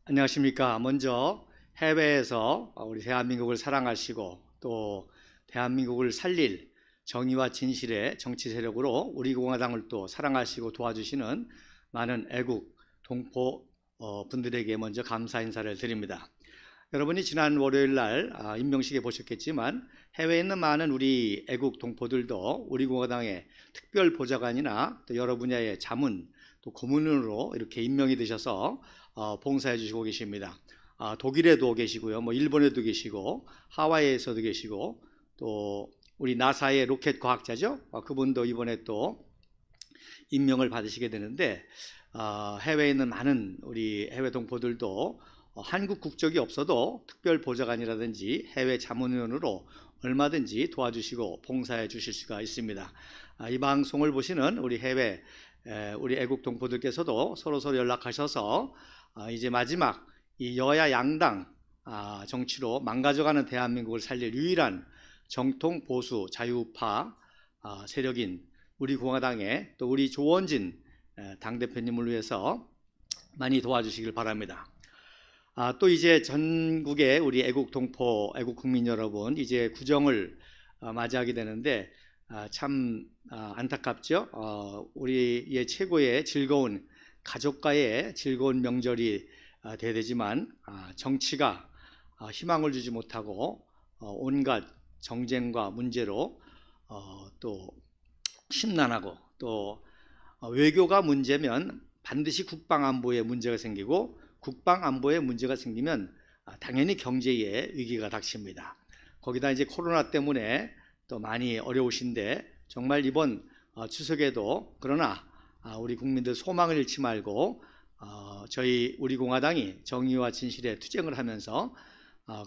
안녕하십니까. 먼저 해외에서 우리 대한민국을 사랑하시고 또 대한민국을 살릴 정의와 진실의 정치 세력으로 우리 공화당을 또 사랑하시고 도와주시는 많은 애국 동포 분들에게 먼저 감사 인사를 드립니다. 여러분이 지난 월요일 날 임명식에 보셨겠지만 해외에 있는 많은 우리 애국 동포들도 우리 공화당의 특별 보좌관이나 또 여러 분야의 자문 또 고문으로 이렇게 임명이 되셔서 봉사해 주시고 계십니다. 독일에도 계시고요, 뭐 일본에도 계시고 하와이에서도 계시고 또 우리 나사의 로켓 과학자죠. 그분도 이번에 또 임명을 받으시게 되는데 해외에 있는 많은 우리 해외 동포들도 한국 국적이 없어도 특별 보좌관이라든지 해외 자문위원으로 얼마든지 도와주시고 봉사해 주실 수가 있습니다. 이 방송을 보시는 우리 해외 우리 애국 동포들께서도 서로 연락하셔서 이제 마지막 이 여야 양당 정치로 망가져가는 대한민국을 살릴 유일한 정통 보수 자유파 세력인 우리 공화당의 또 우리 조원진 당대표님을 위해서 많이 도와주시길 바랍니다. 또 이제 전국의 우리 애국 동포, 애국 국민 여러분 이제 구정을 맞이하게 되는데 참 안타깝죠. 우리의 최고의 즐거운 가족과의 즐거운 명절이 돼야 되지만 정치가 희망을 주지 못하고 온갖 정쟁과 문제로 또 심란하고 또 외교가 문제면 반드시 국방안보에 문제가 생기고 국방안보에 문제가 생기면 당연히 경제에 위기가 닥칩니다. 거기다 이제 코로나 때문에 또 많이 어려우신데 정말 이번 추석에도 그러나 우리 국민들 소망을 잃지 말고 저희 우리 공화당이 정의와 진실에 투쟁을 하면서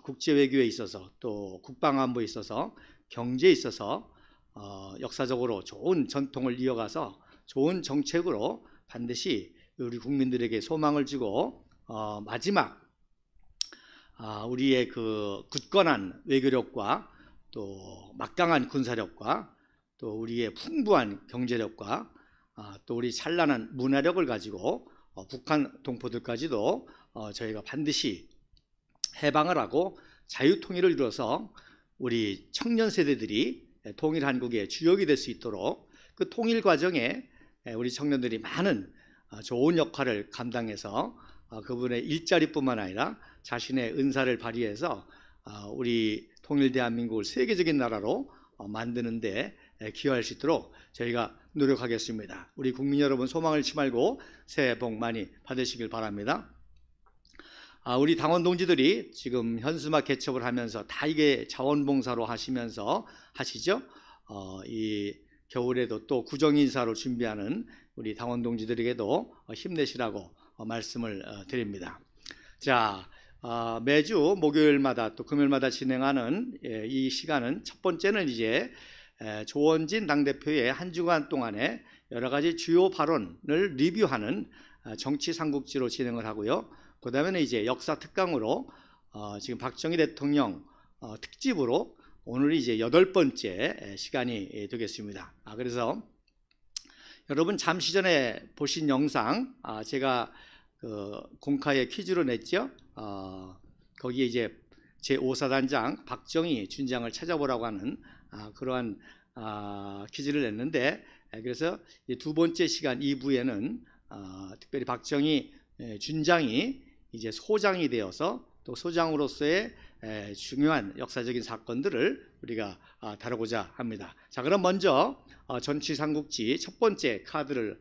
국제 외교에 있어서 또 국방안보에 있어서 경제에 있어서 역사적으로 좋은 전통을 이어가서 좋은 정책으로 반드시 우리 국민들에게 소망을 주고 마지막 우리의 그 굳건한 외교력과 또 막강한 군사력과 또 우리의 풍부한 경제력과 또 우리 찬란한 문화력을 가지고 북한 동포들까지도 저희가 반드시 해방을 하고 자유통일을 이뤄서 우리 청년 세대들이 통일 한국의 주역이 될 수 있도록 그 통일 과정에 우리 청년들이 많은 좋은 역할을 감당해서 그분의 일자리뿐만 아니라 자신의 은사를 발휘해서 우리 통일 대한민국을 세계적인 나라로 만드는 데 기여할 수 있도록 저희가 노력하겠습니다. 우리 국민 여러분 소망을 잃지 말고 새해 복 많이 받으시길 바랍니다. 우리 당원 동지들이 지금 현수막 개첩을 하면서 다 이게 자원봉사로 하시면서 하시죠. 이 겨울에도 또 구정인사로 준비하는 우리 당원 동지들에게도 힘내시라고 말씀을 드립니다. 자, 매주 목요일마다 또 금요일마다 진행하는 이 시간은 첫 번째는 이제 조원진 당대표의 한 주간 동안의 여러 가지 주요 발언을 리뷰하는 정치 삼국지로 진행을 하고요. 그 다음에는 이제 역사 특강으로 지금 박정희 대통령 특집으로 오늘이 이제 8번째 시간이 되겠습니다. 그래서 여러분 잠시 전에 보신 영상 제가 공카에 퀴즈로 냈죠. 거기에 이제 제5사단장 박정희 준장을 찾아보라고 하는 그러한 퀴즈를 냈는데 그래서 두 번째 시간 2부에는 특별히 박정희 준장이 이제 소장이 되어서 또 소장으로서의 중요한 역사적인 사건들을 우리가 다루고자 합니다. 자, 그럼 먼저 전치 삼국지 첫 번째 카드를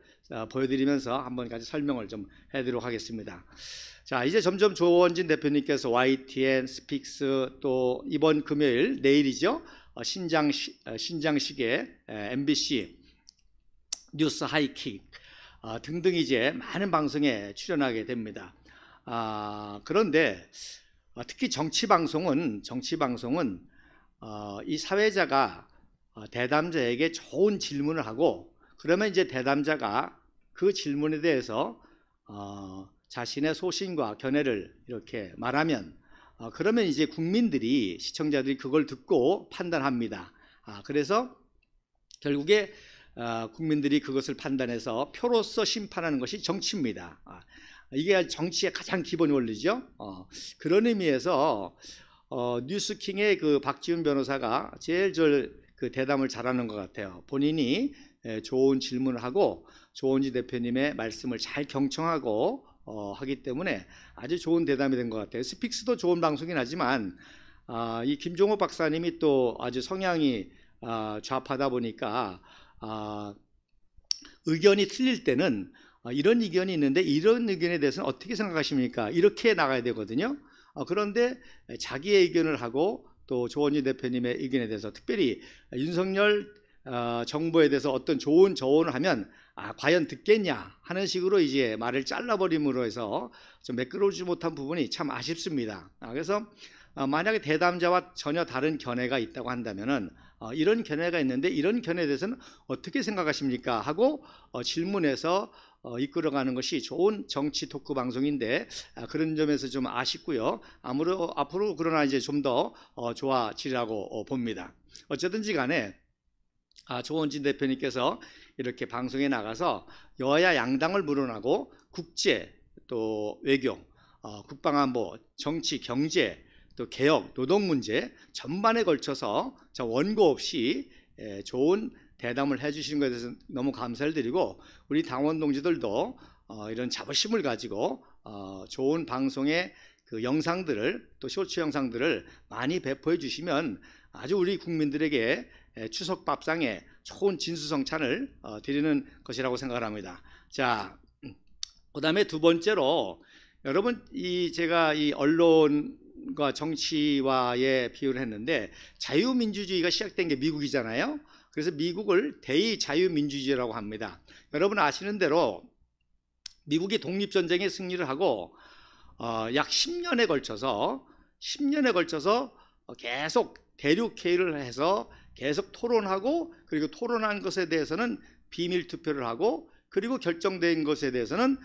보여드리면서 한번 같이 설명을 좀 해드리도록 하겠습니다. 자, 이제 점점 조원진 대표님께서 YTN, 스픽스 또 이번 금요일 내일이죠. 신장시계, MBC 뉴스 하이킥 등등 이제 많은 방송에 출연하게 됩니다. 그런데 특히 정치 방송은 이 사회자가 대담자에게 좋은 질문을 하고 그러면 이제 대담자가 그 질문에 대해서 자신의 소신과 견해를 이렇게 말하면 그러면 이제 국민들이 시청자들이 그걸 듣고 판단합니다. 그래서 결국에 국민들이 그것을 판단해서 표로서 심판하는 것이 정치입니다. 이게 정치의 가장 기본 원리죠. 그런 의미에서 뉴스킹의 그 박지훈 변호사가 제일 그 대담을 잘하는 것 같아요. 본인이 좋은 질문을 하고 조원지 대표님의 말씀을 잘 경청하고 하기 때문에 아주 좋은 대담이 된 것 같아요. 스픽스도 좋은 방송이긴 하지만 이 김종호 박사님이 또 아주 성향이 좌파다 보니까 의견이 틀릴 때는 이런 의견이 있는데 이런 의견에 대해서는 어떻게 생각하십니까? 이렇게 나가야 되거든요. 그런데 자기의 의견을 하고 또 조원지 대표님의 의견에 대해서 특별히 윤석열 정부에 대해서 어떤 좋은 조언을 하면 과연 듣겠냐 하는 식으로 이제 말을 잘라버림으로 해서 좀 매끄러우지 못한 부분이 참 아쉽습니다. 그래서 만약에 대담자와 전혀 다른 견해가 있다고 한다면은 이런 견해가 있는데 이런 견해에 대해서는 어떻게 생각하십니까? 하고 질문해서 이끌어가는 것이 좋은 정치 토크 방송인데 그런 점에서 좀 아쉽고요. 앞으로 그러나 이제 좀 더 좋아지리라고 봅니다. 어쨌든지 간에 조원진 대표님께서 이렇게 방송에 나가서 여야 양당을 물어나고 국제 또 외교, 국방안보, 정치, 경제, 또 개혁, 노동 문제 전반에 걸쳐서 원고 없이 좋은 대담을 해주시는 것에 대해서 너무 감사를 드리고 우리 당원 동지들도 이런 자부심을 가지고 좋은 방송의 그 영상들을 또 쇼츠 영상들을 많이 배포해 주시면 아주 우리 국민들에게 추석 밥상에 좋은 진수성찬을 드리는 것이라고 생각을 합니다. 자, 그다음에 두 번째로 여러분 제가 이 언론과 정치와의 비유를 했는데 자유민주주의가 시작된 게 미국이잖아요. 그래서 미국을 대의자유민주주의라고 합니다. 여러분 아시는 대로 미국이 독립전쟁에 승리를 하고 약 10년에 걸쳐서 계속 대륙회의를 해서 계속 토론하고 그리고 토론한 것에 대해서는 비밀 투표를 하고 그리고 결정된 것에 대해서는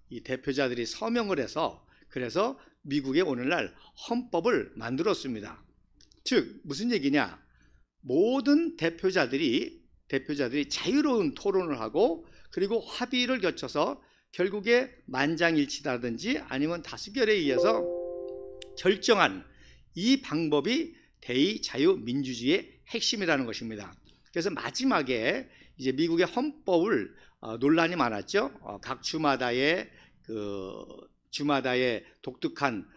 이 대표자들이 서명을 해서 그래서 미국의 오늘날 헌법을 만들었습니다. 즉 무슨 얘기냐? 모든 대표자들이 자유로운 토론을 하고 그리고 합의를 거쳐서 결국에 만장일치다든지 아니면 다수결에 의해서 결정한 이 방법이 대의자유민주주의의 핵심이라는 것입니다. 그래서 마지막에 이제 미국의 헌법을 논란이 많았죠. 각 주마다의 독특한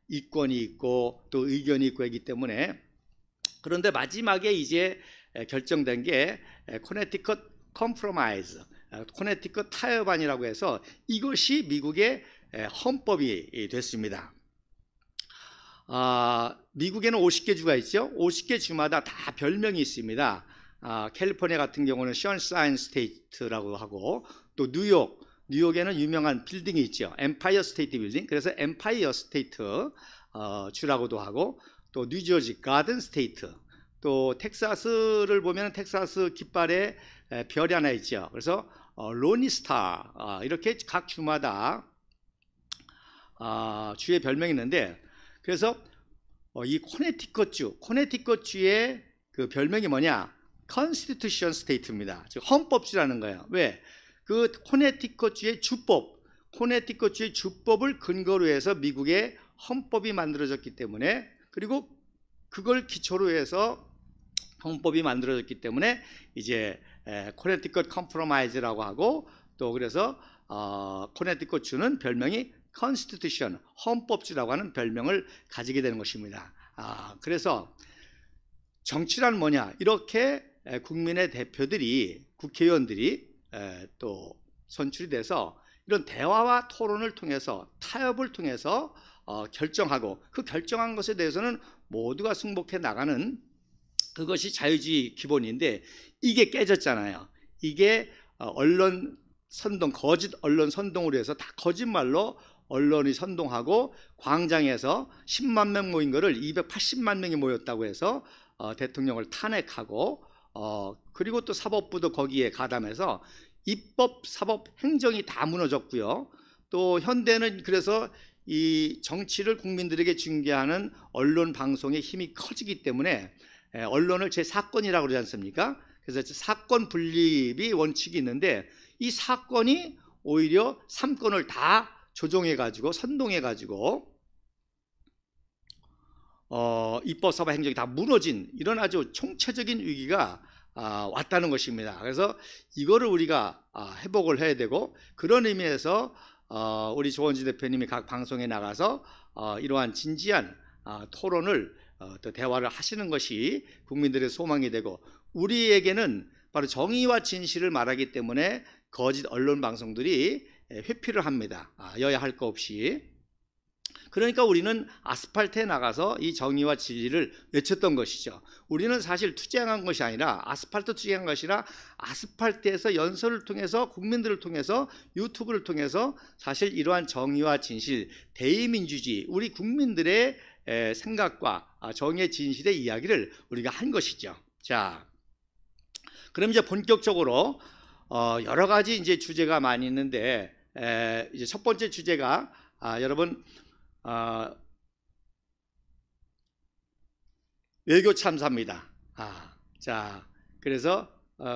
이권이 있고 또 의견이 있고 하기 때문에 그런데 마지막에 이제 결정된 게 코네티컷 컴프로마이즈, 코네티컷 타협안이라고 해서 이것이 미국의 헌법이 됐습니다. 미국에는 50개 주가 있죠. 50개 주마다 다 별명이 있습니다. 캘리포니아 같은 경우는 션샤인 스테이트라고 하고 또 뉴욕에는 유명한 빌딩이 있죠. 엠파이어 스테이트 빌딩. 그래서 엠파이어 스테이트 주라고도 하고 또 뉴저지 가든 스테이트. 또 텍사스를 보면 텍사스 깃발에 별이 하나 있죠. 그래서 로니스타 이렇게 각 주마다 주의 별명이 있는데 그래서 이 코네티컷 주의 그 별명이 뭐냐? 컨스티튜션 스테이트입니다. 즉 헌법주라는 거예요. 왜? 그 코네티컷 주의 주법을 근거로 해서 미국의 헌법이 만들어졌기 때문에 그리고 그걸 기초로 해서 헌법이 만들어졌기 때문에 이제 코네티컷 컴프로마이즈라고 하고 또 그래서 코네티컷 주는 별명이 컨스티튜션, 헌법주라고 하는 별명을 가지게 되는 것입니다. 그래서 정치란 뭐냐? 이렇게 국민의 대표들이, 국회의원들이 또 선출이 돼서 이런 대화와 토론을 통해서 타협을 통해서 결정하고 그 결정한 것에 대해서는 모두가 승복해 나가는 그것이 자유주의 기본인데 이게 깨졌잖아요. 이게 언론 선동, 거짓 언론 선동으로 해서 다 거짓말로 언론이 선동하고 광장에서 10만 명 모인 거를 280만 명이 모였다고 해서 대통령을 탄핵하고 그리고 또 사법부도 거기에 가담해서 입법, 사법, 행정이 다 무너졌고요. 또 현대는 그래서 이 정치를 국민들에게 중계하는 언론 방송의 힘이 커지기 때문에 언론을 제4권이라고 그러지 않습니까? 그래서 사건 분립이 원칙이 있는데 이 사건이 오히려 3권을 다 조종해가지고 선동해가지고 입법, 사법, 행정이 다 무너진 이런 아주 총체적인 위기가 왔다는 것입니다. 그래서 이거를 우리가 회복을 해야 되고, 그런 의미에서 우리 조원지 대표님이 각 방송에 나가서 이러한 진지한 토론을 또 대화를 하시는 것이 국민들의 소망이 되고, 우리에게는 바로 정의와 진실을 말하기 때문에 거짓 언론 방송들이 회피를 합니다. 여야 할 거 없이. 그러니까 우리는 아스팔트에 나가서 이 정의와 진리를 외쳤던 것이죠. 우리는 사실 투쟁한 것이 아니라, 아스팔트 투쟁한 것이 아니라 아스팔트에서 연설을 통해서, 국민들을 통해서, 유튜브를 통해서 사실 이러한 정의와 진실, 대의민주주의, 우리 국민들의 생각과 정의의 진실의 이야기를 우리가 한 것이죠. 자, 그럼 이제 본격적으로 여러 가지 이제 주제가 많이 있는데, 이제 첫 번째 주제가 여러분 외교 참사입니다. 자, 그래서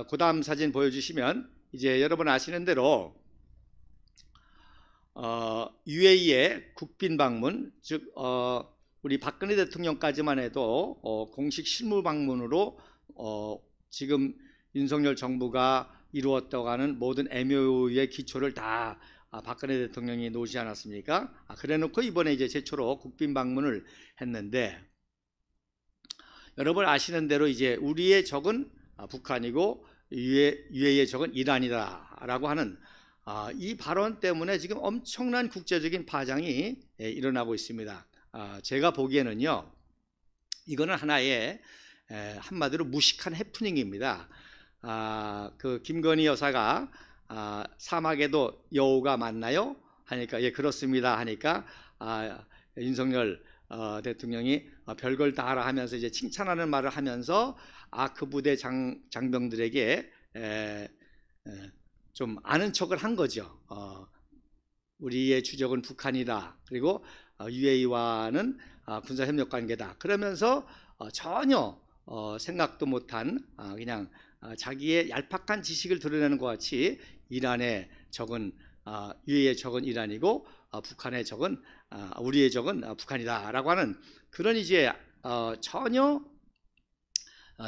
그 다음 사진 보여주시면 이제 여러분 아시는 대로 UAE의 국빈 방문, 즉 우리 박근혜 대통령까지만 해도 공식 실무 방문으로 지금 윤석열 정부가 이루었다고 하는 모든 MOU의 기초를 다 박근혜 대통령이 놓지 않았습니까? 그래놓고 이번에 이제 최초로 국빈 방문을 했는데, 여러분 아시는 대로 이제 우리의 적은 북한이고 UAE의 적은 이란이다라고 하는 이 발언 때문에 지금 엄청난 국제적인 파장이 일어나고 있습니다. 제가 보기에는요, 이거는 하나의 한마디로 무식한 해프닝입니다. 그 김건희 여사가 사막에도 여우가 많나요? 하니까 예 그렇습니다 하니까 윤석열 대통령이 별걸 다 알아 하면서 이제 칭찬하는 말을 하면서 그 부대 장병들에게 좀 아는 척을 한 거죠. 우리의 주적은 북한이다. 그리고 UAE와는 군사협력 관계다. 그러면서 전혀 생각도 못한 그냥 자기의 얄팍한 지식을 드러내는 것 같이 이란의 적은 UAE의 적은 이란이고 북한의 적은 우리의 적은 북한이다라고 하는 그런 이제 전혀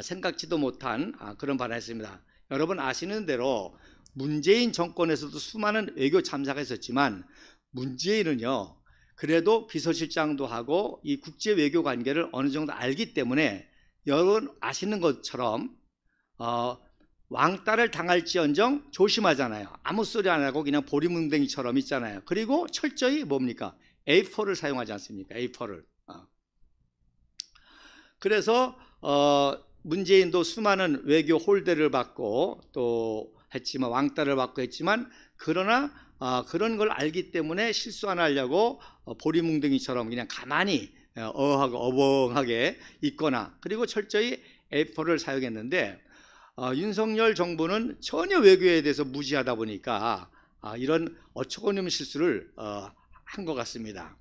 생각지도 못한 그런 발언을 했습니다. 여러분 아시는 대로 문재인 정권에서도 수많은 외교 참사가 있었지만 문재인은요 그래도 비서실장도 하고 이 국제 외교 관계를 어느 정도 알기 때문에 여러분 아시는 것처럼 왕따를 당할지언정 조심하잖아요. 아무 소리 안 하고 그냥 보리뭉댕이처럼 있잖아요. 그리고 철저히 뭡니까? A4를 사용하지 않습니까? A4를. 그래서 문재인도 수많은 외교 홀대를 받고 또 했지만 왕따를 받고 했지만 그러나 그런 걸 알기 때문에 실수 안 하려고 보리뭉댕이처럼 그냥 가만히 어하고 어벙하게 있거나 그리고 철저히 A4를 사용했는데 윤석열 정부는 전혀 외교에 대해서 무지하다 보니까 이런 어처구니없는 실수를 한 것 같습니다.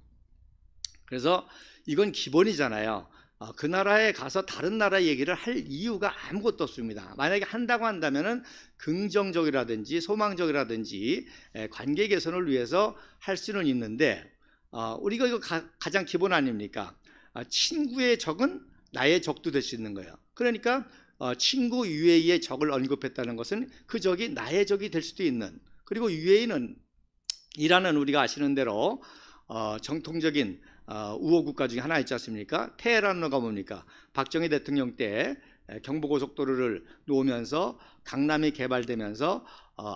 그래서 이건 기본이잖아요. 그 나라에 가서 다른 나라 얘기를 할 이유가 아무것도 없습니다. 만약에 한다고 한다면은 긍정적이라든지 소망적이라든지 관계 개선을 위해서 할 수는 있는데 우리가 이거 가장 기본 아닙니까? 친구의 적은 나의 적도 될 수 있는 거예요. 그러니까 친구 UAE의 적을 언급했다는 것은 그 적이 나의 적이 될 수도 있는, 그리고 UAE는 이란은 우리가 아시는 대로 정통적인 우호 국가 중에 하나 있지 않습니까? 테헤란으로가 뭡니까? 박정희 대통령 때 경부고속도로를 놓으면서 강남이 개발되면서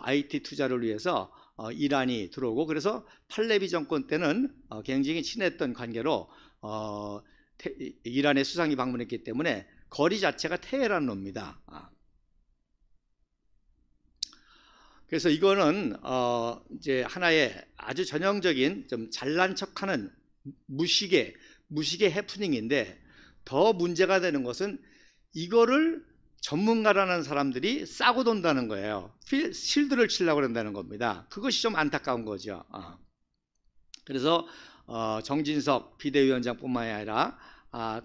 IT 투자를 위해서 이란이 들어오고, 그래서 팔레비 정권 때는 굉장히 친했던 관계로 이란의 수상이 방문했기 때문에 거리 자체가 테헤란로입니다. 그래서 이거는 이제 하나의 아주 전형적인 좀 잘난 척하는 무식의 해프닝인데, 더 문제가 되는 것은 이거를 전문가라는 사람들이 싸고 돈다는 거예요. 실드를 치려고 한다는 겁니다. 그것이 좀 안타까운 거죠. 그래서 정진석 비대위원장뿐만 아니라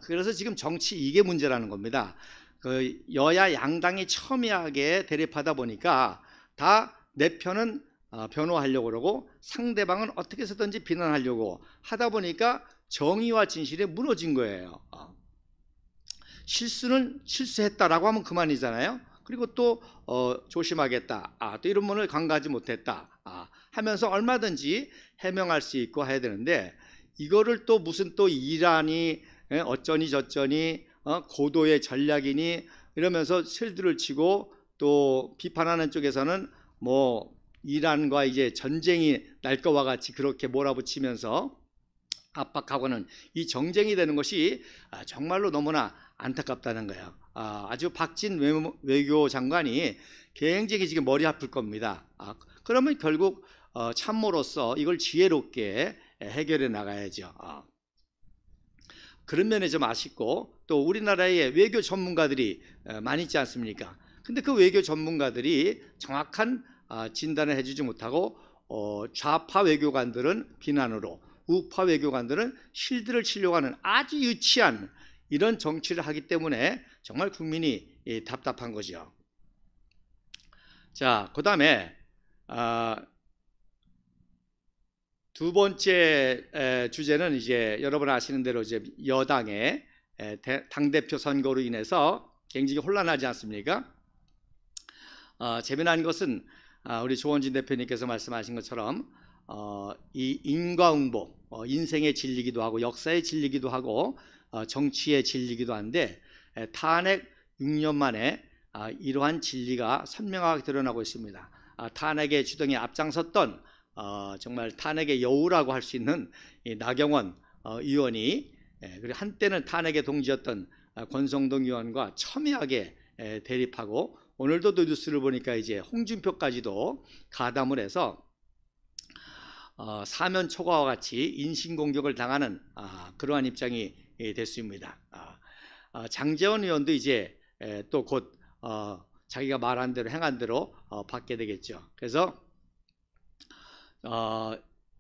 그래서 지금 정치 이게 문제라는 겁니다. 그 여야 양당이 첨예하게 대립하다 보니까 다 내 편은 변호하려고 그러고 상대방은 어떻게 해서든지 비난하려고 하다 보니까 정의와 진실이 무너진 거예요. 실수는 실수했다라고 하면 그만이잖아요. 그리고 또 조심하겠다. 또 이런 문을 간과하지 못했다. 하면서 얼마든지 해명할 수 있고 해야 되는데 이거를 또 무슨 또 이란이 어쩌니 저쩌니 고도의 전략이니 이러면서 실드를 치고 또 비판하는 쪽에서는 뭐 이란과 이제 전쟁이 날 것과 같이 그렇게 몰아붙이면서 압박하고는 이 정쟁이 되는 것이 정말로 너무나 안타깝다는 거예요. 아주 박진 외교 장관이 굉장히 지금 머리 아플 겁니다. 그러면 결국 참모로서 이걸 지혜롭게 해결해 나가야죠. 그런 면에 좀 아쉽고 또 우리나라에 외교 전문가들이 많이 있지 않습니까? 근데 그 외교 전문가들이 정확한 진단을 해주지 못하고 좌파 외교관들은 비난으로 우파 외교관들은 실드를 치려고 하는 아주 유치한 이런 정치를 하기 때문에 정말 국민이 답답한 거죠. 자, 그 다음에 두 번째 주제는 이제 여러분 아시는 대로 이제 여당의 당대표 선거로 인해서 굉장히 혼란하지 않습니까? 재미난 것은 우리 조원진 대표님께서 말씀하신 것처럼 이 인과응보, 인생의 진리기도 하고 역사의 진리기도 하고 정치의 진리기도 한데 탄핵 6년 만에 이러한 진리가 선명하게 드러나고 있습니다. 탄핵의 주동에 앞장섰던 정말 탄핵의 여우라고 할 수 있는 이 나경원 의원이 그리고 한때는 탄핵의 동지였던 권성동 의원과 첨예하게 대립하고 오늘도 뉴스를 보니까 이제 홍준표까지도 가담을 해서 사면 초과와 같이 인신공격을 당하는 그러한 입장이 됐습니다. 장제원 의원도 이제 또 곧 자기가 말한 대로 행한 대로 받게 되겠죠. 그래서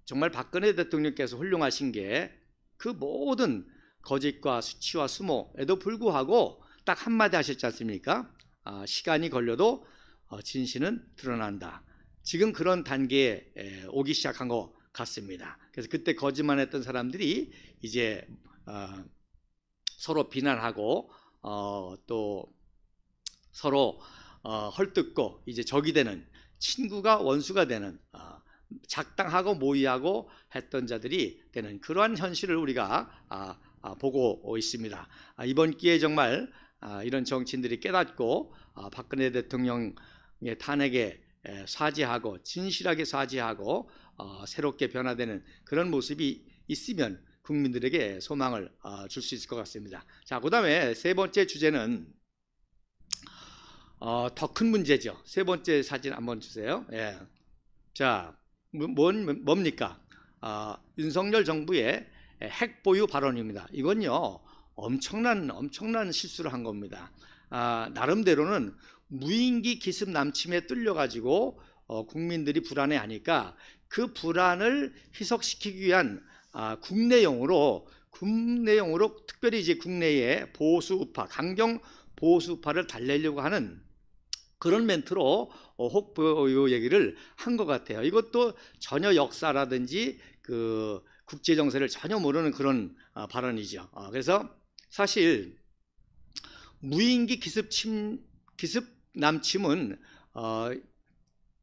정말 박근혜 대통령께서 훌륭하신 게 그 모든 거짓과 수치와 수모에도 불구하고 딱 한마디 하셨지 않습니까? 시간이 걸려도 진실은 드러난다. 지금 그런 단계에 오기 시작한 것 같습니다. 그래서 그때 거짓말했던 사람들이 이제 서로 비난하고 또 서로 헐뜯고 이제 적이 되는 친구가 원수가 되는 작당하고 모의하고 했던 자들이 되는 그러한 현실을 우리가 보고 있습니다. 이번 기회에 정말 이런 정치인들이 깨닫고 박근혜 대통령의 탄핵에 사죄하고 진실하게 사죄하고 새롭게 변화되는 그런 모습이 있으면 국민들에게 소망을 줄 수 있을 것 같습니다. 자, 그 다음에 세 번째 주제는 더 큰 문제죠. 세 번째 사진 한번 주세요. 예. 자, 뭡니까? 윤석열 정부의 핵 보유 발언입니다. 이건요 엄청난 실수를 한 겁니다. 나름대로는 무인기 기습 남침에 뚫려가지고 국민들이 불안해하니까 그 불안을 희석시키기 위한 국내용으로 특별히 이제 국내의 보수 우파, 강경 보수 우파를 달래려고 하는 그런 멘트로 혹보유 얘기를 한 것 같아요. 이것도 전혀 역사라든지 그 국제 정세를 전혀 모르는 그런 발언이죠. 그래서 사실 무인기 기습 남침은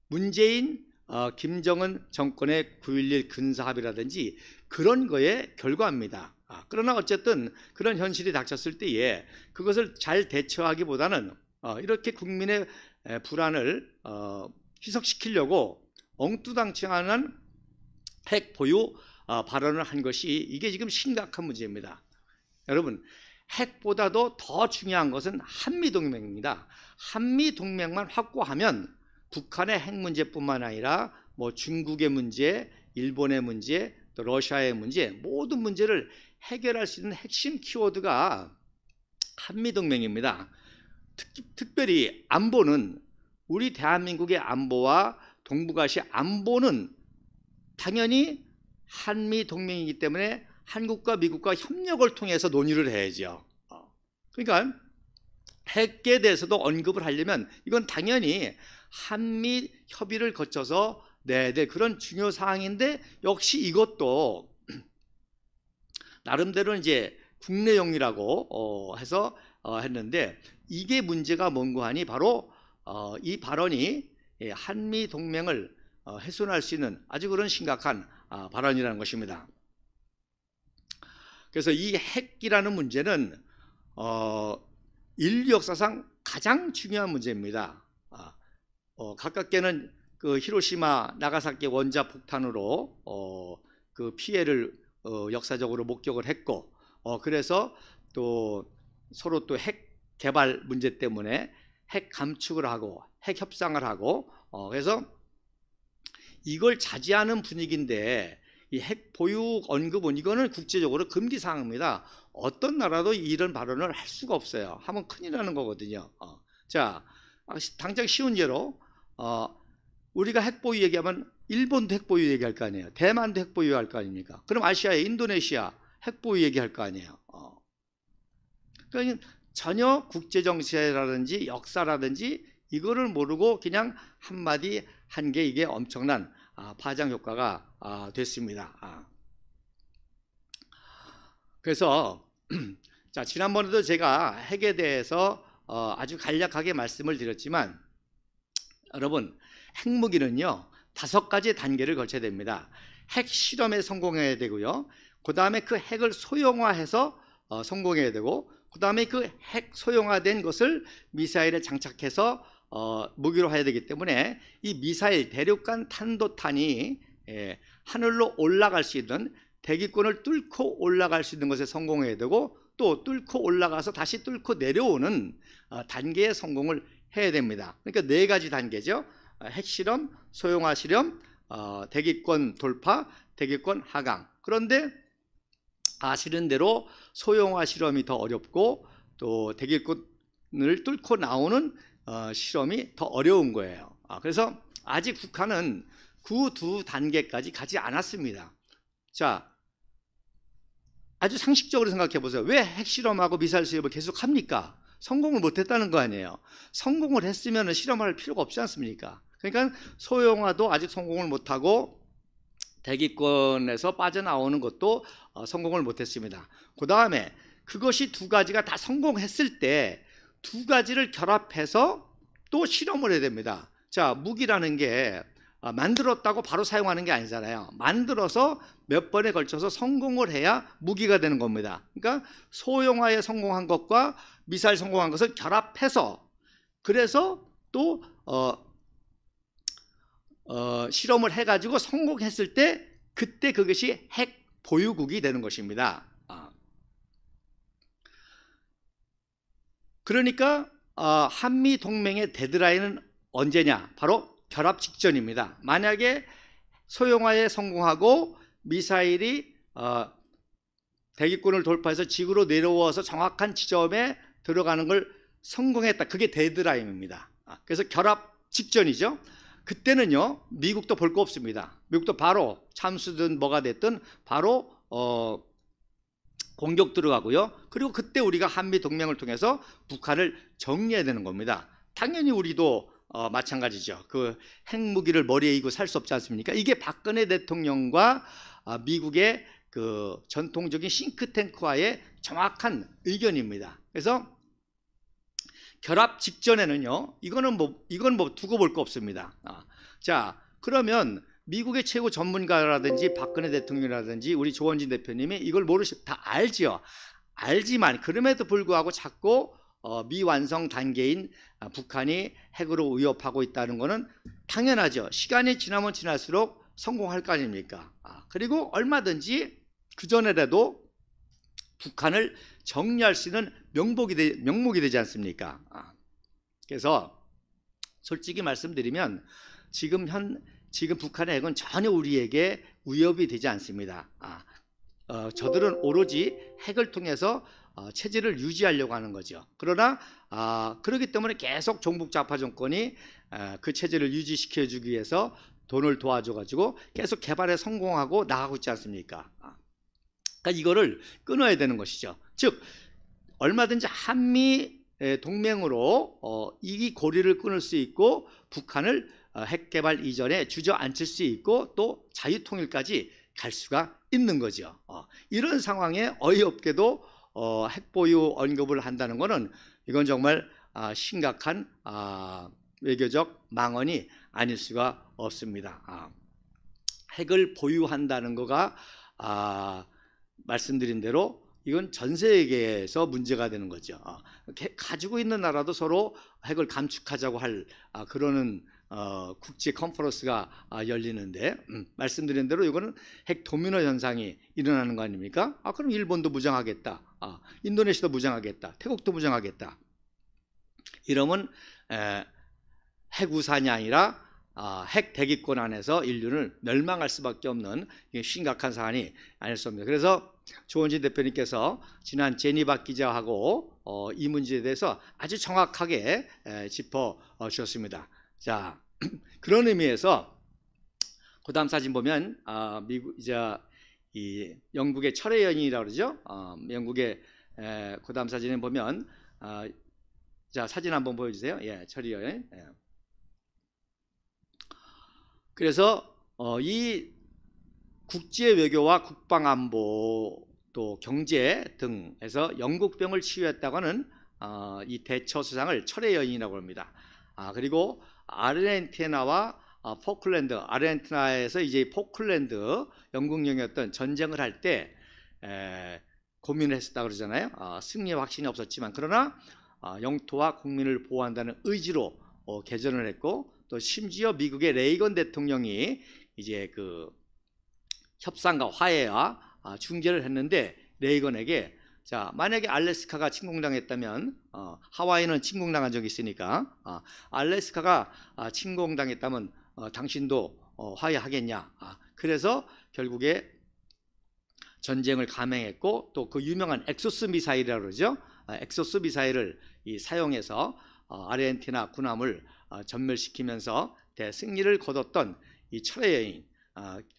문재인 김정은 정권의 9.11 군사합의라든지 그런 거의 결과입니다. 그러나 어쨌든 그런 현실이 닥쳤을 때에 그것을 잘 대처하기보다는 이렇게 국민의 불안을 희석시키려고 엉뚱당칭하는 핵 보유 발언을 한 것이 이게 지금 심각한 문제입니다. 여러분, 핵보다도 더 중요한 것은 한미동맹입니다. 한미동맹만 확고하면 북한의 핵 문제뿐만 아니라 뭐 중국의 문제, 일본의 문제, 또 러시아의 문제 모든 문제를 해결할 수 있는 핵심 키워드가 한미동맹입니다. 특별히 안보는 우리 대한민국의 안보와 동북아시아 안보는 당연히 한미동맹이기 때문에 한국과 미국과 협력을 통해서 논의를 해야죠. 그러니까 핵에 대해서도 언급을 하려면 이건 당연히 한미 협의를 거쳐서 네, 그런 중요 사항인데 역시 이것도 나름대로 이제 국내용이라고 해서 했는데 이게 문제가 뭔고 하니 바로 이 발언이 한미 동맹을 훼손할 수 있는 아주 그런 심각한 발언이라는 것입니다. 그래서 이 핵이라는 문제는 인류 역사상 가장 중요한 문제입니다. 가깝게는 그 히로시마 나가사키 원자 폭탄으로 그 피해를 역사적으로 목격을 했고 그래서 또 서로 또 핵 개발 문제 때문에 핵 감축을 하고 핵 협상을 하고 그래서 이걸 자제하는 분위기인데 이 핵 보유 언급은 이거는 국제적으로 금기 사항입니다. 어떤 나라도 이런 발언을 할 수가 없어요. 하면 큰일 나는 거거든요. 자, 당장 쉬운 예로 우리가 핵 보유 얘기하면 일본도 핵 보유 얘기할 거 아니에요. 대만도 핵 보유할 거 아닙니까? 그럼 아시아의 인도네시아 핵 보유 얘기할 거 아니에요. 그러니까 전혀 국제 정세라든지 역사라든지 이거를 모르고 그냥 한마디 한 게 이게 엄청난 파장 효과가 됐습니다. 그래서 자, 지난번에도 제가 핵에 대해서 아주 간략하게 말씀을 드렸지만 여러분 핵무기는요 5가지 단계를 거쳐야 됩니다. 핵 실험에 성공해야 되고요. 그 다음에 그 핵을 소형화해서 성공해야 되고 그 다음에 그 핵 소형화된 것을 미사일에 장착해서 무기로 해야 되기 때문에 이 미사일 대륙간 탄도탄이 하늘로 올라갈 수 있는 대기권을 뚫고 올라갈 수 있는 것에 성공해야 되고 또 뚫고 올라가서 다시 뚫고 내려오는 단계에 성공을 해야 됩니다. 그러니까 4가지 단계죠. 핵실험, 소형화 실험, 대기권 돌파, 대기권 하강. 그런데 아시는 대로 소형화 실험이 더 어렵고 또 대기권을 뚫고 나오는 실험이 더 어려운 거예요. 그래서 아직 북한은 그 2단계까지 가지 않았습니다. 자, 아주 상식적으로 생각해 보세요. 왜 핵실험하고 미사일 수입을 계속 합니까? 성공을 못했다는 거 아니에요. 성공을 했으면 실험할 필요가 없지 않습니까? 그러니까 소형화도 아직 성공을 못하고 대기권에서 빠져나오는 것도 성공을 못했습니다. 그 다음에 그것이 2가지가 다 성공했을 때 2가지를 결합해서 또 실험을 해야 됩니다. 자, 무기라는 게 만들었다고 바로 사용하는 게 아니잖아요. 만들어서 몇 번에 걸쳐서 성공을 해야 무기가 되는 겁니다. 그러니까 소형화에 성공한 것과 미사일 성공한 것을 결합해서 그래서 또 실험을 해가지고 성공했을 때 그때 그것이 핵 보유국이 되는 것입니다. 그러니까 한미 동맹의 데드라인은 언제냐? 바로 결합 직전입니다. 만약에 소형화에 성공하고 미사일이 대기권을 돌파해서 지구로 내려와서 정확한 지점에 들어가는 걸 성공했다. 그게 데드라인입니다. 그래서 결합 직전이죠. 그때는요 미국도 볼 거 없습니다. 미국도 바로 참수든 뭐가 됐든 바로 공격 들어가고요. 그리고 그때 우리가 한미 동맹을 통해서 북한을 정리해야 되는 겁니다. 당연히 우리도 마찬가지죠. 그 핵무기를 머리에 이고 살 수 없지 않습니까? 이게 박근혜 대통령과 미국의 그 전통적인 싱크탱크와의 정확한 의견입니다. 그래서 결합 직전에는요, 이건 뭐 두고 볼 거 없습니다. 자, 그러면 미국의 최고 전문가라든지 박근혜 대통령이라든지 우리 조원진 대표님이 이걸 다 알지요. 알지만 그럼에도 불구하고 자꾸 미완성 단계인 북한이 핵으로 위협하고 있다는 것은 당연하죠. 시간이 지나면 지날수록 성공할 거 아닙니까? 그리고 얼마든지 그전에라도 북한을 정리할 수 있는 명목이 되지 않습니까? 그래서 솔직히 말씀드리면 지금 북한의 핵은 전혀 우리에게 위협이 되지 않습니다. 저들은 오로지 핵을 통해서 체제를 유지하려고 하는 거죠. 그러나 그렇기 때문에 계속 종북 좌파 정권이 그 체제를 유지시켜주기 위해서 돈을 도와줘가지고 계속 개발에 성공하고 나가고 있지 않습니까? 그러니까 이거를 끊어야 되는 것이죠. 즉 얼마든지 한미 동맹으로 이 고리를 끊을 수 있고 북한을 핵 개발 이전에 주저앉힐 수 있고 또 자유통일까지 갈 수가 있는 거죠. 이런 상황에 어이없게도 핵 보유 언급을 한다는 것은 이건 정말 심각한 외교적 망언이 아닐 수가 없습니다. 핵을 보유한다는 거가 말씀드린 대로 이건 전 세계에서 문제가 되는 거죠. 가지고 있는 나라도 서로 핵을 감축하자고 할 그러는 국제 컨퍼런스가 열리는데 말씀드린 대로 이거는 핵 도미노 현상이 일어나는 거 아닙니까? 그럼 일본도 무장하겠다, 인도네시아도 무장하겠다, 태국도 무장하겠다. 이러면 핵우산이 아니라 핵 대기권 안에서 인류는 멸망할 수밖에 없는 심각한 사안이 아닐 수 없습니다. 그래서 조원진 대표님께서 지난 제니바 기자하고 이 문제에 대해서 아주 정확하게 짚어 주셨습니다. 자, 그런 의미에서 그다음 사진 보면 미국 이 영국의 철의 여인이라고 그러죠. 영국의 그다음 사진에 보면 자, 사진 한번 보여주세요. 예, 철의 여인. 예. 그래서 이 국제 외교와 국방 안보 또 경제 등에서 영국병을 치유했다고 하는 이 대처 수상을 철의 여인이라고 합니다. 그리고 아르헨티나와 포클랜드, 아르헨티나에서 이제 포클랜드 영국령이었던 전쟁을 할 때 고민을 했었다 그러잖아요. 승리 확신이 없었지만 그러나 영토와 국민을 보호한다는 의지로 개전을 했고 또 심지어 미국의 레이건 대통령이 이제 그 협상과 화해와 중재를 했는데 레이건에게 자, 만약에 알래스카가 침공당했다면 하와이는 침공당한 적이 있으니까 알래스카가 침공당했다면 당신도 화해하겠냐. 그래서 결국에 전쟁을 감행했고 또 그 유명한 엑소스 미사일이라고 그러죠. 엑소스 미사일을 사용해서 아르헨티나 군함을 전멸시키면서 대승리를 거뒀던 이 철의 여인.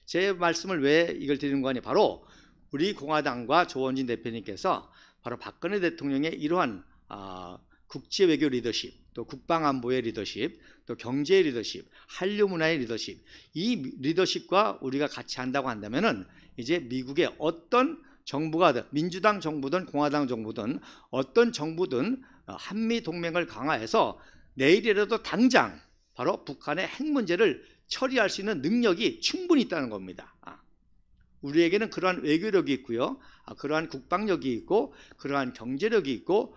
제 말씀을 왜 이걸 드리는 거니 바로 우리 공화당과 조원진 대표님께서 바로 박근혜 대통령의 이러한 국제 외교 리더십, 또 국방 안보의 리더십, 또 경제 리더십, 한류 문화의 리더십, 이 리더십과 우리가 같이 한다고 한다면은 이제 미국의 어떤 정부가 민주당 정부든 공화당 정부든 어떤 정부든 한미 동맹을 강화해서 내일이라도 당장 바로 북한의 핵 문제를 처리할 수 있는 능력이 충분히 있다는 겁니다. 우리에게는 그러한 외교력이 있고요, 그러한 국방력이 있고, 그러한 경제력이 있고,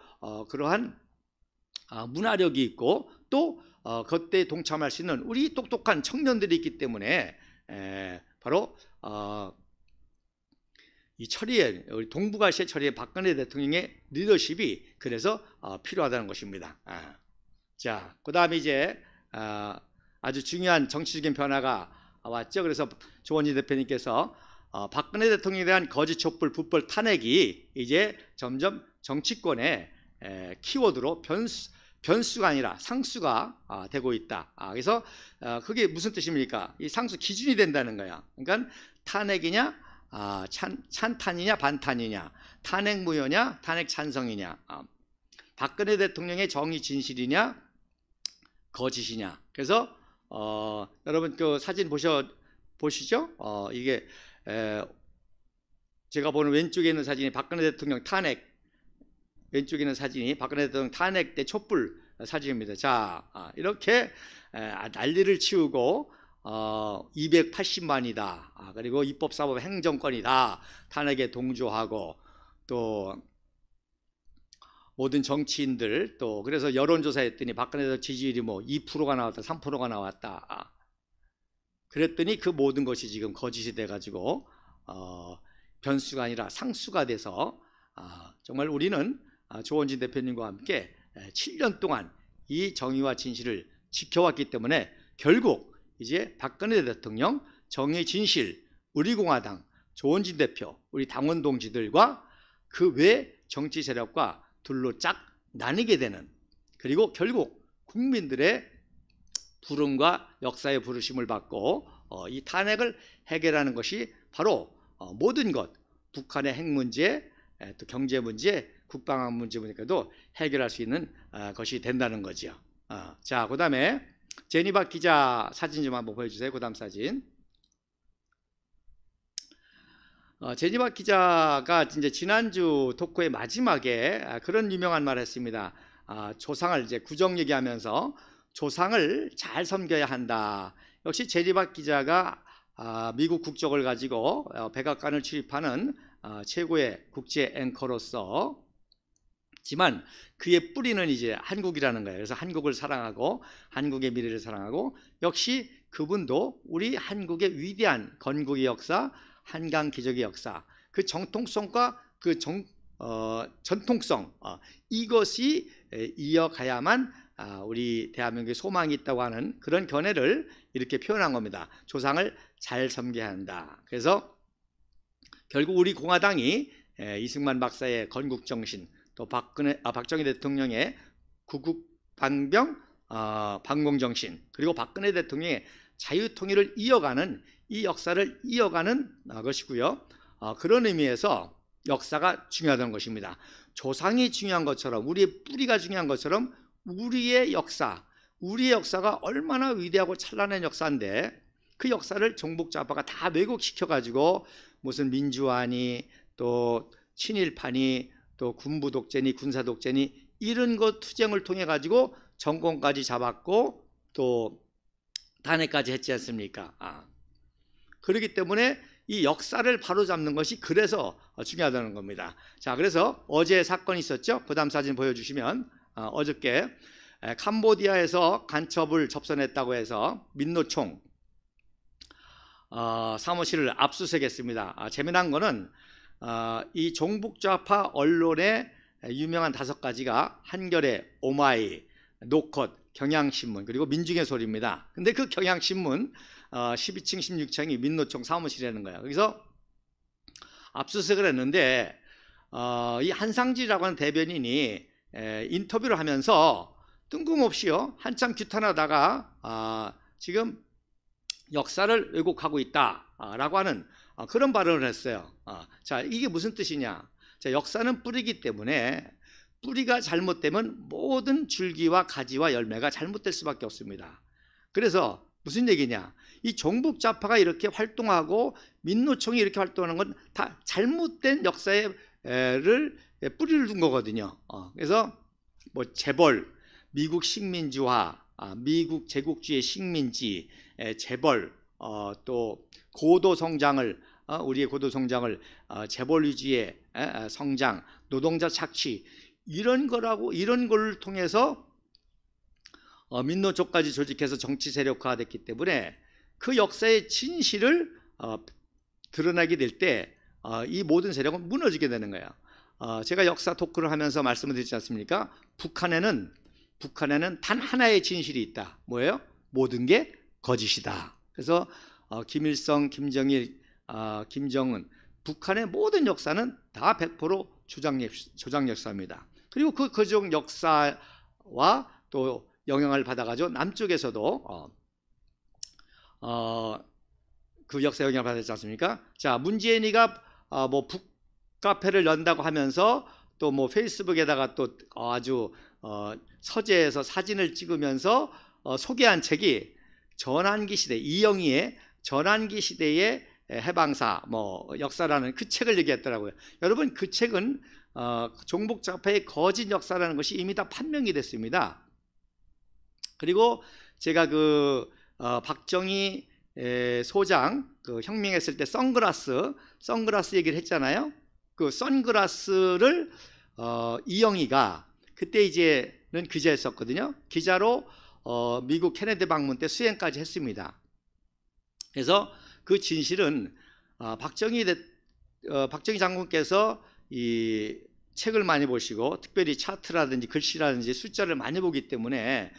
그러한 문화력이 있고, 또 그때 동참할 수 있는 우리 똑똑한 청년들이 있기 때문에 바로 이 철이의 우리 동북아시아 철이의 박근혜 대통령의 리더십이 그래서 필요하다는 것입니다. 자, 그다음에 이제 아주 중요한 정치적인 변화가 왔죠. 그래서 조원진 대표님께서 박근혜 대통령에 대한 거짓 촛불 불법 탄핵이 이제 점점 정치권의 키워드로 변수가 아니라 상수가 되고 있다. 그래서 그게 무슨 뜻입니까? 이 상수 기준이 된다는 거야. 그러니까 탄핵이냐, 찬탄이냐, 반탄이냐, 탄핵 무효냐, 탄핵 찬성이냐, 박근혜 대통령의 정의 진실이냐, 거짓이냐. 그래서 여러분 그 사진 보시죠? 이게 제가 보는 왼쪽에 있는 사진이 박근혜 대통령 탄핵, 왼쪽에 있는 사진이 박근혜 대통령 탄핵 때 촛불 사진입니다. 자, 이렇게 난리를 치우고 280만이다. 그리고 입법사법 행정권이다. 탄핵에 동조하고 또 모든 정치인들 또 그래서 여론조사했더니 박근혜 대통령 지지율이 뭐 2%가 나왔다, 3%가 나왔다. 그랬더니 그 모든 것이 지금 거짓이 돼가지고 변수가 아니라 상수가 돼서 정말 우리는 조원진 대표님과 함께 7년 동안 이 정의와 진실을 지켜왔기 때문에 결국 이제 박근혜 대통령, 정의 진실, 우리 공화당, 조원진 대표, 우리 당원 동지들과 그 외 정치 세력과 둘로 짝 나뉘게 되는, 그리고 결국 국민들의 부름과 역사의 부르심을 받고 이 탄핵을 해결하는 것이 바로 모든 것, 북한의 핵 문제, 또 경제 문제, 국방 문제도 해결할 수 있는 것이 된다는 거죠. 자, 그다음에 제니박 기자 사진 좀 한번 보여주세요. 그 다음 사진. 제니박 기자가 이제 지난주 토크의 마지막에 그런 유명한 말을 했습니다. 조상을 이제 구정 얘기하면서 조상을 잘 섬겨야 한다. 역시 제니박 기자가 미국 국적을 가지고 백악관을 출입하는 최고의 국제 앵커로서 지만 그의 뿌리는 이제 한국이라는 거예요. 그래서 한국을 사랑하고 한국의 미래를 사랑하고 역시 그분도 우리 한국의 위대한 건국의 역사, 한강 기적의 역사, 그 정통성과 그 전통성 이것이 이어가야만 우리 대한민국의 소망이 있다고 하는 그런 견해를 이렇게 표현한 겁니다. 조상을 잘 섬겨야 한다. 그래서 결국 우리 공화당이 이승만 박사의 건국정신, 또 박정희 대통령의 구국방병 반공정신, 그리고 박근혜 대통령의 자유통일을 이어가는 이 역사를 이어가는 것이고요. 그런 의미에서 역사가 중요하다는 것입니다. 조상이 중요한 것처럼 우리의 뿌리가 중요한 것처럼 우리의 역사가 얼마나 위대하고 찬란한 역사인데 그 역사를 종북좌파가 다 왜곡시켜가지고 무슨 민주화니 또 친일파니 또 군부 독재니 군사 독재니 이런 것 투쟁을 통해 가지고 정권까지 잡았고 또 탄핵까지 했지 않습니까? 그렇기 때문에 이 역사를 바로잡는 것이 그래서 중요하다는 겁니다. 자, 그래서 어제 사건이 있었죠. 그 다음 사진 보여주시면 어저께 캄보디아에서 간첩을 접선했다고 해서 민노총 사무실을 압수수색했습니다. 재미난 거는 이 종북좌파 언론의 유명한 5가지가 한겨레, 오마이, 노컷, 경향신문 그리고 민중의 소리입니다. 근데 그 경향신문 12층, 16층이 민노총 사무실이라는 거예요. 여기서 압수수색을 했는데 이 한상지라고 하는 대변인이 인터뷰를 하면서 뜬금없이요 한참 규탄하다가 지금 역사를 왜곡하고 있다라고 하는 그런 발언을 했어요. 자, 이게 무슨 뜻이냐? 자, 역사는 뿌리기 때문에 뿌리가 잘못되면 모든 줄기와 가지와 열매가 잘못될 수밖에 없습니다. 그래서 무슨 얘기냐? 이 종북좌파가 이렇게 활동하고 민노총이 이렇게 활동하는 건 다 잘못된 역사를 뿌리를 둔 거거든요. 그래서 뭐 재벌, 미국 식민지화, 미국 제국주의 식민지, 재벌, 또 고도 성장을 우리의 고도 성장을 재벌 위주의 성장, 노동자 착취 이런 걸 통해서 민노총까지 조직해서 정치 세력화됐기 때문에 그 역사의 진실을 드러나게 될 때 이 모든 세력은 무너지게 되는 거예요. 제가 역사 토크를 하면서 말씀을 드리지 않습니까? 북한에는 단 하나의 진실이 있다. 뭐예요? 모든 게 거짓이다. 그래서 김일성, 김정일, 김정은 북한의 모든 역사는 다 100% 조작 역사입니다. 그리고 그 조작 역사와 또 영향을 받아가지고 남쪽에서도 그 역사 영향을 받았지 않습니까? 자, 문재인이가 뭐 북카페를 연다고 하면서 또 뭐 페이스북에다가 또 아주 서재에서 사진을 찍으면서 소개한 책이 전환기 시대 이영희의 전환기 시대의 해방사 뭐 역사라는 그 책을 얘기했더라고요. 여러분 그 책은 종북좌파의 거짓 역사라는 것이 이미 다 판명이 됐습니다. 그리고 제가 그 박정희 소장 그 혁명했을 때 선글라스 얘기를 했잖아요. 그 선글라스를 이영희가 그때 이제는 기자였었거든요. 기자로 미국 케네디 방문 때 수행까지 했습니다. 그래서 그 진실은 박정희 장군께서 이 책을 많이 보시고 특별히 차트라든지 글씨라든지 숫자를 많이 보기 때문에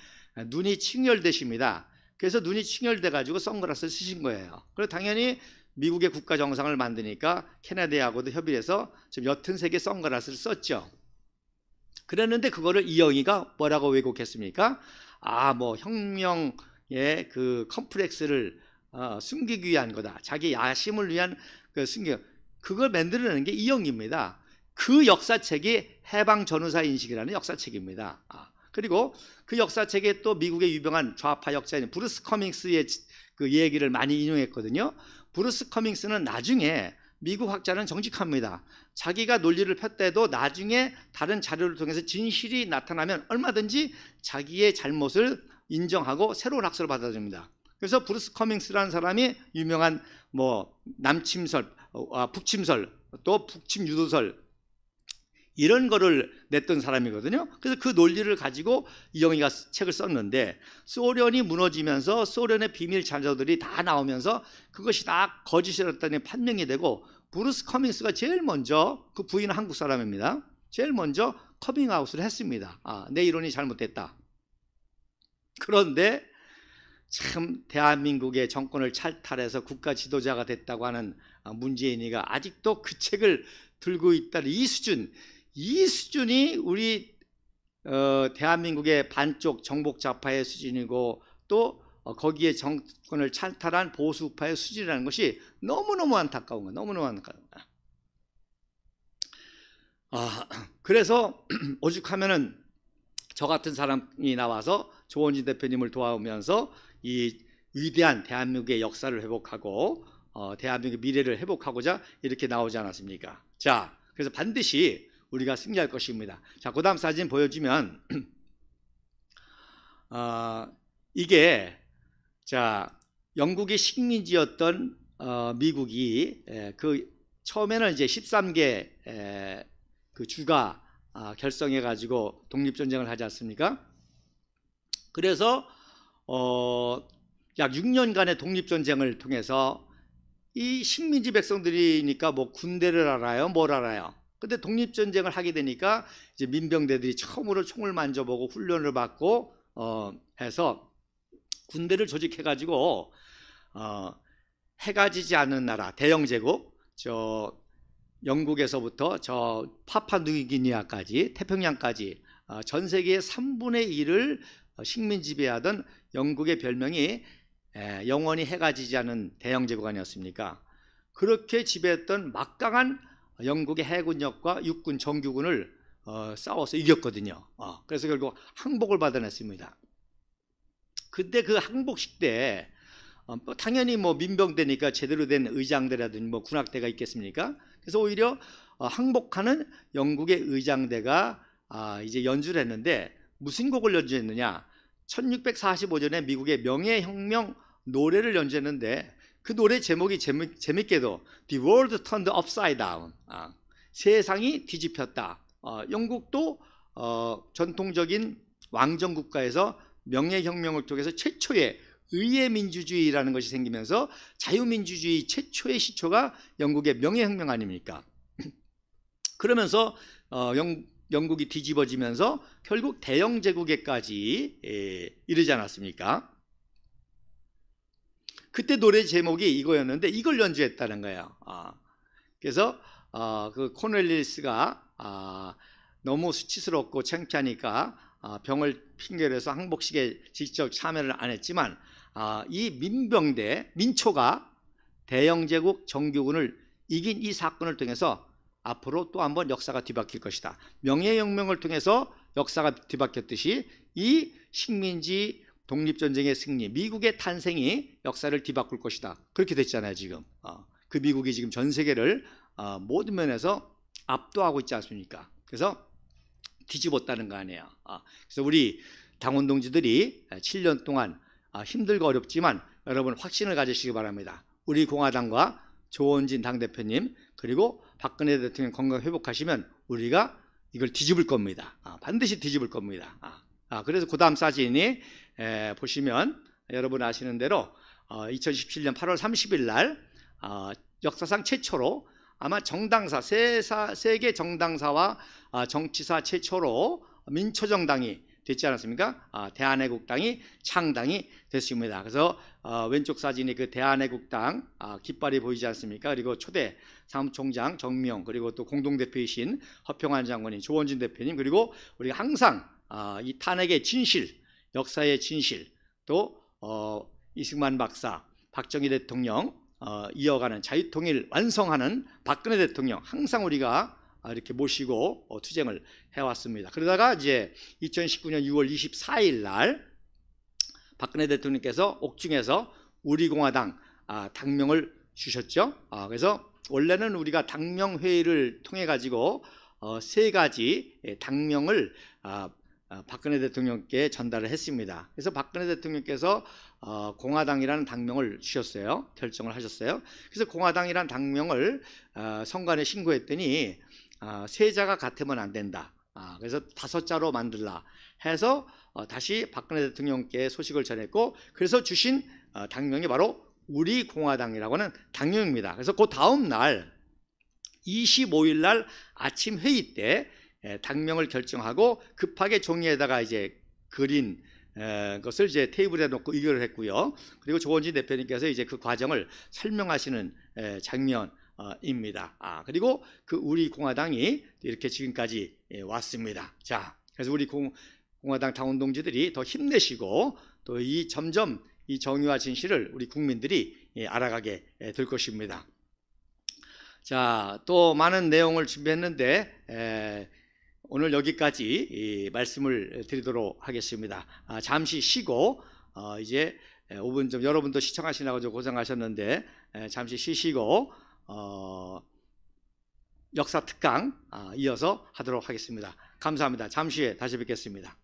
눈이 충혈되십니다. 그래서 눈이 충혈돼 가지고 선글라스를 쓰신 거예요. 그리고 당연히 미국의 국가 정상을 만드니까 케네디하고도 협의해서 좀 옅은 색의 선글라스를 썼죠. 그랬는데 그거를 이영희가 뭐라고 왜곡했습니까? 뭐 혁명의 그 컴플렉스를 숨기기 위한 거다. 자기 야심을 위한 그걸 만들어내는 게 이영희입니다. 그 역사책이 해방 전후사 인식이라는 역사책입니다. 그리고 그 역사책에 또 미국의 유명한 좌파 역사인 브루스 커밍스의 그 얘기를 많이 인용했거든요. 브루스 커밍스는 나중에 미국 학자는 정직합니다. 자기가 논리를 폈대도 나중에 다른 자료를 통해서 진실이 나타나면 얼마든지 자기의 잘못을 인정하고 새로운 학설을 받아줍니다. 그래서 브루스 커밍스라는 사람이 유명한 뭐 남침설, 북침설, 또 북침유도설 이런 거를 냈던 사람이거든요. 그래서 그 논리를 가지고 이영희가 책을 썼는데 소련이 무너지면서 소련의 비밀 자료들이 다 나오면서 그것이 다 거짓이었다니 판명이 되고 브루스 커밍스가 제일 먼저, 그 부인은 한국 사람입니다, 제일 먼저 커밍아웃을 했습니다. 내 이론이 잘못됐다. 그런데 참 대한민국의 정권을 탈탈해서 국가 지도자가 됐다고 하는 문재인이가 아직도 그 책을 들고 있다는 이 수준이 우리 대한민국의 반쪽 정복 좌파의 수준이고 또 거기에 정권을 찬탈한 보수파의 수준이라는 것이 너무너무 안타까운 거예요. 너무너무 안타까운 거예요. 그래서 오죽하면은 저 같은 사람이 나와서 조원진 대표님을 도와오면서 이 위대한 대한민국의 역사를 회복하고 대한민국의 미래를 회복하고자 이렇게 나오지 않았습니까? 자, 그래서 반드시 우리가 승리할 것입니다. 자, 그 다음 사진 보여주면 이게 자 영국의 식민지였던 미국이 그 처음에는 이제 13개 그 주가 결성해 가지고 독립전쟁을 하지 않습니까? 그래서 약 6년간의 독립전쟁을 통해서 이 식민지 백성들이니까 뭐 군대를 알아요, 뭘 알아요. 근데 독립전쟁을 하게 되니까 이제 민병대들이 처음으로 총을 만져보고 훈련을 받고 해서 군대를 조직해 가지고 해가 지지 않는 나라 대영제국, 저 영국에서부터 저 파푸아뉴기니아까지 태평양까지 전 세계의 3분의 1을 식민 지배하던 영국의 별명이 영원히 해가 지지 않는 대영제국 아니었습니까? 그렇게 지배했던 막강한 영국의 해군력과 육군 정규군을 싸워서 이겼거든요. 그래서 결국 항복을 받아냈습니다. 그때 그 항복식 때 당연히 뭐 민병대니까 제대로 된 의장대라든지 뭐 군악대가 있겠습니까? 그래서 오히려 항복하는 영국의 의장대가 이제 연주를 했는데 무슨 곡을 연주했느냐? 1645년에 미국의 명예혁명 노래를 연주했는데 그 노래 제목이 재밌게도 The World Turned Upside Down, 세상이 뒤집혔다. 영국도 전통적인 왕정 국가에서 명예혁명을 통해서 최초의 의회민주주의라는 것이 생기면서 자유민주주의 최초의 시초가 영국의 명예혁명 아닙니까? 그러면서 영국이 뒤집어지면서 결국 대영제국에까지 이르지 않았습니까? 그때 노래 제목이 이거였는데 이걸 연주했다는 거예요. 그래서 그 코넬리스가 너무 수치스럽고 창피하니까 병을 핑계로 해서 항복식에 직접 참여를 안 했지만 이 민초가 대영제국 정규군을 이긴 이 사건을 통해서 앞으로 또 한번 역사가 뒤바뀔 것이다. 명예혁명을 통해서 역사가 뒤바뀌었듯이 이 식민지 독립전쟁의 승리, 미국의 탄생이 역사를 뒤바꿀 것이다. 그렇게 됐잖아요 지금. 그 미국이 지금 전 세계를 모든 면에서 압도하고 있지 않습니까? 그래서 뒤집었다는 거 아니에요. 그래서 우리 당원 동지들이 7년 동안 힘들고 어렵지만 여러분 확신을 가지시기 바랍니다. 우리 공화당과 조원진 당대표님 그리고 박근혜 대통령 건강 회복하시면 우리가 이걸 뒤집을 겁니다. 반드시 뒤집을 겁니다. 그래서 그 다음 사진이 보시면 여러분 아시는 대로 2017년 8월 30일 날 역사상 최초로 아마 정당사 세계 정당사와 정치사 최초로 민초정당이 됐지 않았습니까? 대한애국당이 창당이 됐습니다. 그래서 왼쪽 사진이 그 대한애국당 깃발이 보이지 않습니까? 그리고 초대 사무총장 정미용 그리고 또 공동대표이신 허평환 장관님, 조원진 대표님 그리고 우리가 항상 이 탄핵의 진실, 역사의 진실 또 이승만 박사, 박정희 대통령 이어가는 자유통일 완성하는 박근혜 대통령 항상 우리가 이렇게 모시고 투쟁을 해왔습니다. 그러다가 이제 2019년 6월 24일 날 박근혜 대통령께서 옥중에서 우리공화당 당명을 주셨죠. 그래서 원래는 우리가 당명회의를 통해 가지고 세 가지 당명을 박근혜 대통령께 전달을 했습니다. 그래서 박근혜 대통령께서 공화당이라는 당명을 주셨어요. 결정을 하셨어요. 그래서 공화당이라는 당명을 선관에 신고했더니 세자가 같으면 안 된다. 그래서 5자로 만들라 해서 다시 박근혜 대통령께 소식을 전했고, 그래서 주신 당명이 바로 우리공화당이라고 하는 당명입니다. 그래서 그 다음 날 25일 날 아침 회의 때 당명을 결정하고 급하게 종이에다가 이제 그린 것을 이제 테이블에 놓고 의결을 했고요. 그리고 조원진 대표님께서 이제 그 과정을 설명하시는 장면입니다. 그리고 그 우리 공화당이 이렇게 지금까지 왔습니다. 자, 그래서 우리 공화당 당원 동지들이 더 힘내시고 또 이 점점 이 정의와 진실을 우리 국민들이 알아가게 될 것입니다. 자, 또 많은 내용을 준비했는데 오늘 여기까지 말씀을 드리도록 하겠습니다. 잠시 쉬고 이제 5분 좀 여러분도 시청하시느라고 좀 고생하셨는데 잠시 쉬시고 역사 특강 이어서 하도록 하겠습니다. 감사합니다. 잠시 후에 다시 뵙겠습니다.